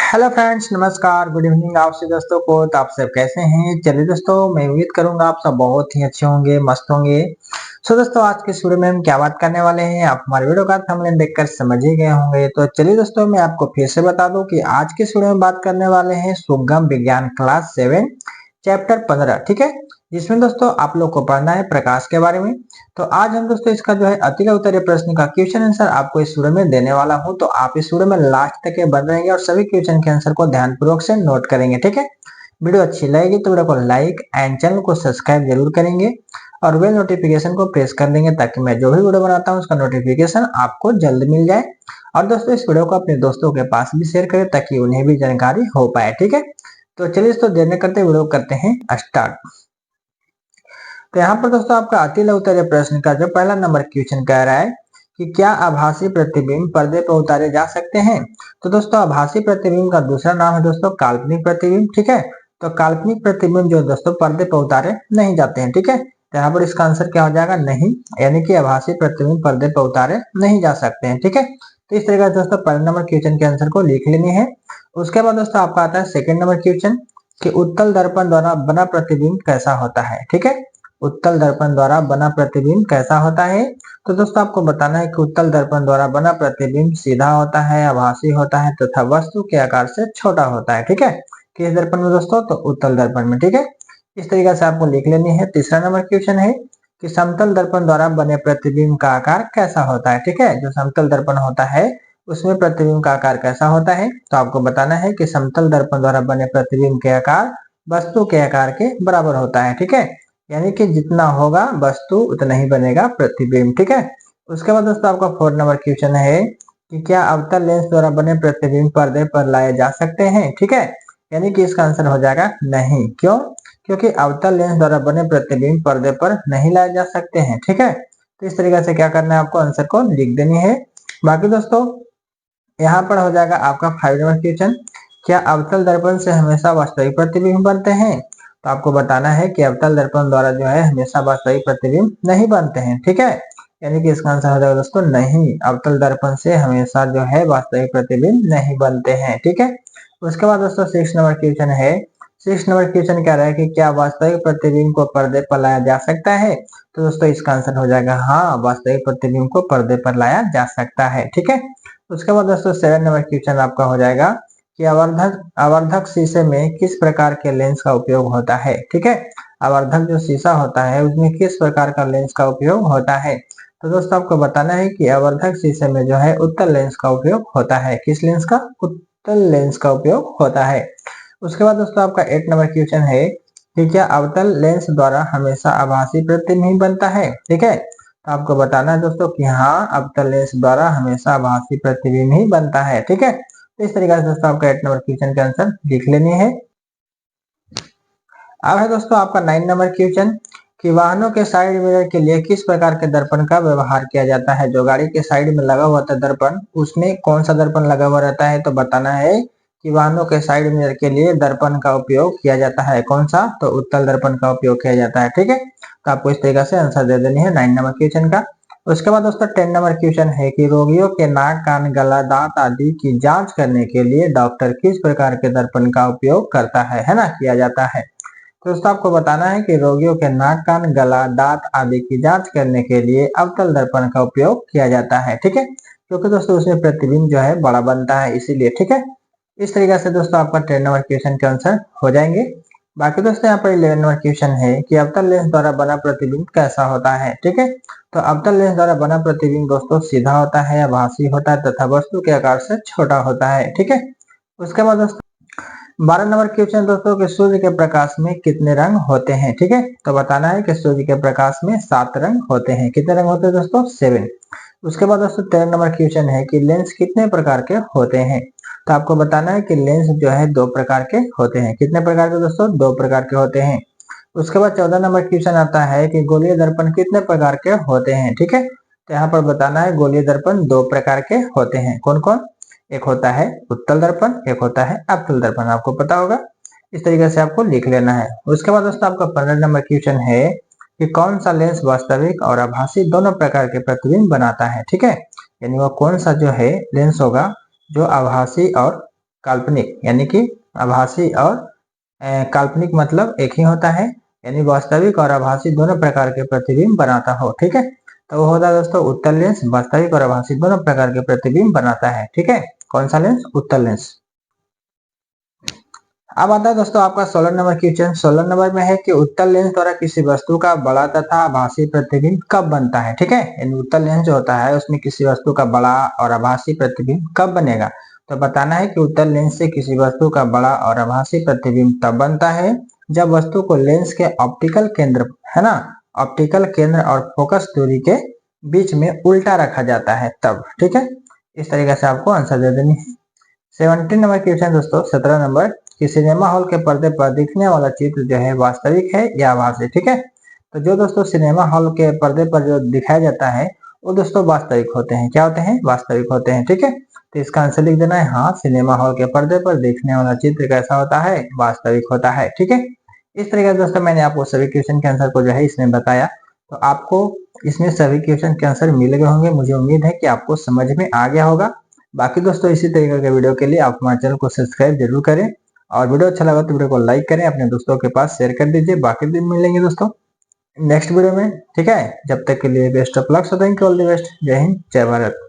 Hello friends, नमस्कार, good evening आप सभी दोस्तों को। तो आप सब कैसे हैं? चलिए दोस्तों, मैं उम्मीद करूंगा आप सब बहुत ही अच्छे होंगे, मस्त होंगे। दोस्तों, आज के इस वीडियो में हम क्या बात करने वाले हैं, आप हमारे वीडियो का थंबनेल देखकर समझ ही गए होंगे। तो चलिए दोस्तों, मैं आपको फिर से बता दूं कि आज के इस वीडियो में बात करने वाले हैं सुगम विज्ञान क्लास 7 चैप्टर 15, ठीक है, जिसमें दोस्तों आप लोग को पढ़ना है प्रकाश के बारे में। तो आज हम दोस्तों इसका जो है अति उत्तरीय प्रश्न का क्वेश्चन आंसर आपको इस वीडियो में देने वाला हूं। तो आप इस वीडियो में लास्ट तक बन रहेंगे और सभी क्वेश्चन के आंसर को ध्यानपूर्वक से नोट करेंगे, ठीक है। वीडियो अच्छी लगेगी तो वीडियो को लाइक एंड चैनल को सब्सक्राइब जरूर करेंगे और बेल नोटिफिकेशन को प्रेस कर देंगे ताकि मैं जो भी वीडियो बनाता हूं उसका नोटिफिकेशन आपको जल्द मिल जाए। और दोस्तों, इस वीडियो को अपने दोस्तों के पास भी शेयर करें ताकि उन्हें भी जानकारी हो पाए, ठीक है। तो चलिए दोस्तों, देर न करते वीडियो करते हैं स्टार्ट। तो यहाँ पर दोस्तों आपका अति उत्तरीय प्रश्न का जो पहला नंबर क्वेश्चन कह रहा है कि क्या आभासी प्रतिबिंब पर्दे पर उतारे जा सकते हैं। तो दोस्तों, आभासी प्रतिबिंब का दूसरा नाम है दोस्तों काल्पनिक प्रतिबिंब, ठीक है। तो काल्पनिक प्रतिबिंब जो दोस्तों पर्दे पर उतारे नहीं जाते हैं, ठीक है। तो यहाँ पर इसका आंसर क्या हो जाएगा, नहीं, यानी कि आभासी प्रतिबिंब पर्दे पर उतारे नहीं जा सकते हैं, ठीक है। तो इस तरीके से दोस्तों पहले नंबर क्वेश्चन के आंसर को लिख लेनी है। उसके बाद दोस्तों आपका आता है सेकंड नंबर क्वेश्चन कि उत्तल दर्पण द्वारा बना प्रतिबिंब कैसा होता है, ठीक है। उत्तल दर्पण द्वारा बना प्रतिबिंब कैसा होता है। तो दोस्तों आपको बताना है कि उत्तल दर्पण द्वारा बना प्रतिबिंब सीधा होता है, आभासी होता है तथा वस्तु के आकार से छोटा होता है, ठीक है। किस दर्पण में दोस्तों, तो उत्तल दर्पण में, ठीक है। इस तरीके से आपको लिख लेनी है। तीसरा नंबर क्वेश्चन है कि समतल दर्पण द्वारा बने प्रतिबिंब का आकार कैसा होता है, ठीक है। जो समतल दर्पण होता है उसमें प्रतिबिंब का आकार कैसा होता है। तो आपको बताना है कि समतल दर्पण द्वारा बने प्रतिबिंब के आकार वस्तु के आकार के बराबर होता है, ठीक है। यानी कि जितना होगा वस्तु उतना ही बनेगा प्रतिबिंब, ठीक है। उसके बाद दोस्तों आपका फोर्थ नंबर क्वेश्चन है कि क्या अवतल लेंस द्वारा बने प्रतिबिंब पर्दे पर लाए जा सकते हैं, ठीक है। यानी कि इसका आंसर हो जाएगा नहीं। क्यों? क्योंकि अवतल लेंस द्वारा बने प्रतिबिंब पर्दे पर नहीं लाए जा सकते हैं, ठीक है। तो इस तरीके से क्या करना है, आपको आंसर को लिख देनी है। बाकी दोस्तों यहाँ पर हो जाएगा आपका 5 नंबर क्वेश्चन, क्या अवतल दर्पण से हमेशा वास्तविक प्रतिबिंब बनते हैं। तो आपको बताना है कि अवतल दर्पण द्वारा जो है हमेशा वास्तविक प्रतिबिंब नहीं बनते हैं, ठीक है। यानी कि इसका आंसर हो जाएगा दोस्तों नहीं, अवतल दर्पण से हमेशा जो है वास्तविक प्रतिबिंब नहीं बनते हैं, ठीक है। उसके बाद दोस्तों 6 नंबर क्वेश्चन है। 6 नंबर क्वेश्चन कह रहा है कि क्या वास्तविक प्रतिबिंब को पर्दे पर लाया जा सकता है। तो दोस्तों इसका आंसर हो जाएगा हाँ, वास्तविक प्रतिबिंब को पर्दे पर लाया जा सकता है, ठीक है। उसके बाद दोस्तों 7 नंबर क्वेश्चन आपका हो जाएगा कि आवर्धक आवर्धक शीशे में किस प्रकार के लेंस का उपयोग होता है, ठीक है। आवर्धक जो शीशा होता है उसमें किस प्रकार का लेंस का उपयोग होता है। तो दोस्तों आपको बताना है कि आवर्धक शीशे में जो है उत्तल लेंस का उपयोग होता है। किस लेंस का? उत्तल लेंस का उपयोग होता है। उसके बाद दोस्तों आपका 8 नंबर क्वेश्चन है कि क्या अवतल लेंस द्वारा हमेशा आभासी प्रतिबिंब ही बनता है, ठीक है। तो आपको बताना है दोस्तों कि हाँ, अवतल लेंस द्वारा हमेशा आभासी प्रतिबिंब ही बनता है, ठीक है। तो इस तरीके से दोस्तों आपका 8 नंबर क्वेश्चन का आंसर लिख लेनी है। अब है दोस्तों आपका 9 नंबर क्वेश्चन कि वाहनों के साइड मिरर के लिए किस प्रकार के दर्पण का व्यवहार किया जाता है। जो गाड़ी के साइड में लगा हुआ था दर्पण, उसमें कौन सा दर्पण लगा हुआ रहता है। तो बताना है कि वाहनों के साइड मिरर के लिए दर्पण का उपयोग किया जाता है। कौन सा? तो उत्तल दर्पण का उपयोग किया जाता है, ठीक है। तो आपको इस तरीके से आंसर दे देनी है 9 नंबर क्वेश्चन का। उसके बाद दोस्तों 10 नंबर क्वेश्चन है कि रोगियों के नाक, कान, गला, दांत आदि की जांच करने के लिए डॉक्टर किस प्रकार के दर्पण का उपयोग करता है ना, किया जाता है। तो दोस्तों आपको बताना है कि रोगियों के नाक, कान, गला, दांत आदि की जांच करने के लिए अवतल दर्पण का उपयोग किया जाता है, ठीक है। क्योंकि दोस्तों उसमें प्रतिबिंब जो है बड़ा बनता है, इसीलिए, ठीक है। इस तरीके से दोस्तों आपका 10 नंबर क्वेश्चन के आंसर हो जाएंगे। बाकी दोस्तों यहाँ पर 11 नंबर क्वेश्चन है कि अवतल लेंस द्वारा बना प्रतिबिंब कैसा होता है, ठीक है। तो अवतल लेंस द्वारा बना प्रतिबिंब दोस्तों सीधा होता है, आभासी होता है तथा वस्तु के आकार से छोटा होता है, ठीक है। उसके बाद दोस्तों 12 नंबर क्वेश्चन दोस्तों कि सूर्य के प्रकाश में कितने रंग होते हैं, ठीक है। तो बताना है कि सूर्य के प्रकाश में 7 रंग होते हैं। कितने रंग होते हैं दोस्तों? 7। उसके बाद दोस्तों 13 नंबर क्वेश्चन है कि लेंस कितने प्रकार के होते हैं। तो आपको बताना है कि लेंस जो है 2 प्रकार के होते हैं। कितने प्रकार के दोस्तों? 2 प्रकार के होते हैं। उसके बाद 14 नंबर क्वेश्चन आता है कि गोलीय दर्पण कितने प्रकार के होते हैं, ठीक है। तो यहाँ पर बताना है गोलीय दर्पण 2 प्रकार के होते हैं। कौन कौन? एक होता है उत्तल दर्पण, एक होता है अवतल दर्पण, आपको पता होगा। इस तरीके से आपको लिख लेना है। उसके बाद दोस्तों आपका 15 नंबर क्वेश्चन है कि कौन सा लेंस वास्तविक और आभासी दोनों प्रकार के प्रतिबिंब बनाता है, ठीक है। यानी वो कौन सा जो है लेंस होगा जो आभासी और काल्पनिक यानी कि आभासी और काल्पनिक मतलब एक ही होता है, यानी वास्तविक और आभासी दोनों प्रकार के प्रतिबिंब बनाता हो। ठीक है, तो वो होता है दोस्तों उत्तल लेंस, वास्तविक और आभासी दोनों प्रकार के प्रतिबिंब बनाता है। ठीक है, कौन सा लेंस? उत्तल लेंस। अब आता है दोस्तों आपका 16 नंबर क्वेश्चन। 16 नंबर में है कि उत्तल लेंस द्वारा किसी वस्तु का बड़ा तथा आभासी प्रतिबिंब कब बनता है। ठीक है, यानी उत्तल लेंस जो होता है उसमें किसी वस्तु का बड़ा और आभासी प्रतिबिंब कब बनेगा। तो बताना है कि उत्तल लेंस से किसी वस्तु का बड़ा और आभासी प्रतिबिंब तब बनता है जब वस्तु को लेंस के ऑप्टिकल केंद्र, है ना, ऑप्टिकल केंद्र और फोकस दूरी के बीच में उल्टा रखा जाता है तब। ठीक है, इस तरीके से आपको आंसर दे देनी है। 17 नंबर क्वेश्चन दोस्तों, 17 नंबर कि सिनेमा हॉल के पर्दे पर दिखने वाला चित्र जो है वास्तविक है या आभासी। ठीक है, तो जो दोस्तों सिनेमा हॉल के पर्दे पर जो दिखाया जाता है वो दोस्तों वास्तविक होते हैं। क्या होते हैं? वास्तविक होते हैं। ठीक है, तो इसका आंसर लिख देना है हाँ, सिनेमा हॉल के पर्दे पर देखने वाला चित्र कैसा होता है? वास्तविक होता है। ठीक है, इस तरीके से दोस्तों मैंने आपको सभी क्वेश्चन के आंसर को जो है इसमें बताया, तो आपको इसमें सभी क्वेश्चन के आंसर मिल गए होंगे। मुझे उम्मीद है कि आपको समझ में आ गया होगा। बाकी दोस्तों इसी तरीके के वीडियो के लिए आप हमारे चैनल को सब्सक्राइब जरूर करें, और वीडियो अच्छा लगा तो वीडियो को लाइक करें, अपने दोस्तों के पास शेयर कर दीजिए। बाकी दिन मिलेंगे दोस्तों नेक्स्ट वीडियो में। ठीक है, जब तक के लिए best of luck. So thank you, all the best. जय हिंद, जय भारत।